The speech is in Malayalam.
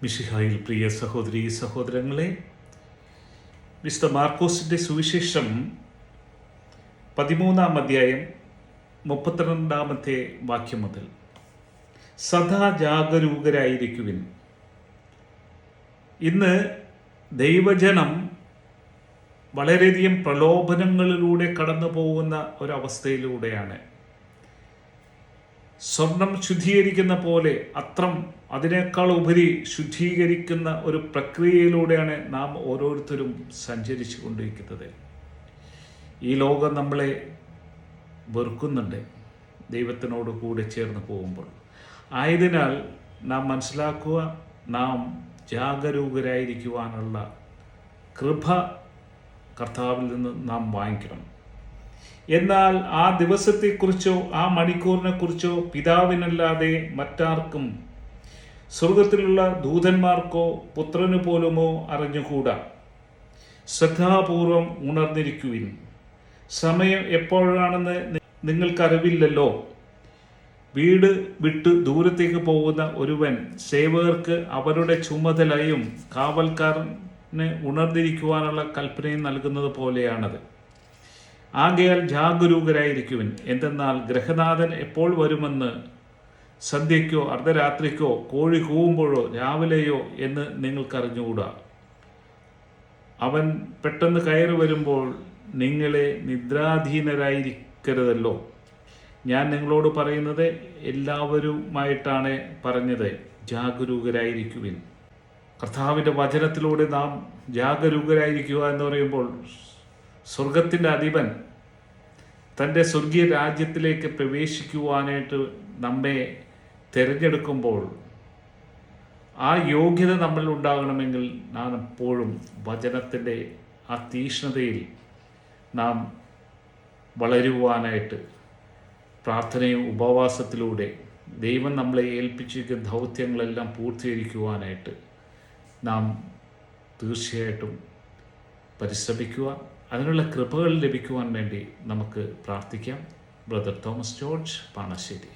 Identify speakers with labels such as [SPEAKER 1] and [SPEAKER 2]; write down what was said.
[SPEAKER 1] മിശിഹായിൽ പ്രിയ സഹോദരീ സഹോദരങ്ങളെ, വിശുദ്ധ മാർക്കോസിൻ്റെ സുവിശേഷം 13-ാം അധ്യായം 32-ാമത്തെ വാക്യം മുതൽ സദാ ജാഗരൂകരായിരിക്കുവിൻ. ഇന്ന് ദൈവജനം വളരെയധികം പ്രലോഭനങ്ങളിലൂടെ കടന്നു പോകുന്ന ഒരവസ്ഥയിലൂടെയാണ്. സ്വർണം ശുദ്ധീകരിക്കുന്ന പോലെ അതിനേക്കാൾ ഉപരി ശുദ്ധീകരിക്കുന്ന ഒരു പ്രക്രിയയിലൂടെയാണ് നാം ഓരോരുത്തരും സഞ്ചരിച്ചു കൊണ്ടിരിക്കുന്നത്. ഈ ലോകം നമ്മളെ വെറുക്കുന്നുണ്ട് ദൈവത്തിനോട് കൂടെ ചേർന്ന് പോകുമ്പോൾ. ആയതിനാൽ നാം മനസ്സിലാക്കുക, നാം ജാഗരൂകരായിരിക്കുവാനുള്ള കൃപ കർത്താവിൽ നിന്ന് നാം വാങ്ങിക്കണം. എന്നാൽ ആ ദിവസത്തെക്കുറിച്ചോ ആ മണിക്കൂറിനെക്കുറിച്ചോ പിതാവിനല്ലാതെ മറ്റാർക്കും, സ്വർഗത്തിലുള്ള ദൂതന്മാർക്കോ പുത്രന് പോലുമോ അറിഞ്ഞുകൂടാ. ശ്രദ്ധാപൂർവം ഉണർന്നിരിക്കുവിൻ. സമയം എപ്പോഴാണെന്ന് നിങ്ങൾക്കറിവില്ലല്ലോ. വീട് വിട്ട് ദൂരത്തേക്ക് പോകുന്ന ഒരുവൻ സേവകർക്ക് അവരുടെ ചുമതലയും കാവൽക്കാരന് ഉണർന്നിരിക്കുവാനുള്ള കൽപ്പനയും നൽകുന്നത് പോലെയാണത്. ആകയാൽ ജാഗരൂകരായിരിക്കുവിൻ. എന്തെന്നാൽ ഗൃഹനാഥൻ എപ്പോൾ വരുമെന്ന് സന്ധ്യയ്ക്കോ അർദ്ധരാത്രിക്കോ കോഴി കൂവുമ്പോഴോ രാവിലെയോ എന്ന് നിങ്ങൾക്കറിഞ്ഞുകൂടാ. അവൻ പെട്ടെന്ന് കയറി വരുമ്പോൾ നിങ്ങളെ നിദ്രാധീനരായിരിക്കരുതല്ലോ. ഞാൻ നിങ്ങളോട് പറയുന്നത് എല്ലാവരുമായിട്ടാണ് പറഞ്ഞത്, ജാഗരൂകരായിരിക്കുവിൻ. കർത്താവിൻ്റെ വചനത്തിലൂടെ നാം ജാഗരൂകരായിരിക്കുക എന്ന് പറയുമ്പോൾ, സ്വർഗത്തിൻ്റെ അധിപൻ തൻ്റെ സ്വർഗീയ രാജ്യത്തിലേക്ക് പ്രവേശിക്കുവാനായിട്ട് നമ്മെ തിരഞ്ഞെടുക്കുമ്പോൾ ആ യോഗ്യത നമ്മളിൽ ഉണ്ടാകണമെങ്കിൽ നാം എപ്പോഴും വചനത്തിൻ്റെ ആ തീക്ഷ്ണതയിൽ നാം വളരുവാനായിട്ട് പ്രാർത്ഥനയും ഉപവാസത്തിലൂടെ ദൈവം നമ്മളെ ഏൽപ്പിച്ചിരിക്കുന്ന ദൗത്യങ്ങളെല്ലാം പൂർത്തീകരിക്കുവാനായിട്ട് നാം തീർച്ചയായിട്ടും പരിശ്രമിക്കുക. അതിനുള്ള കൃപകൾ ലഭിക്കുവാൻ വേണ്ടി നമുക്ക് പ്രാർത്ഥിക്കാം. ബ്രദർ തോമസ് ജോർജ്, പാണശ്ശേരി.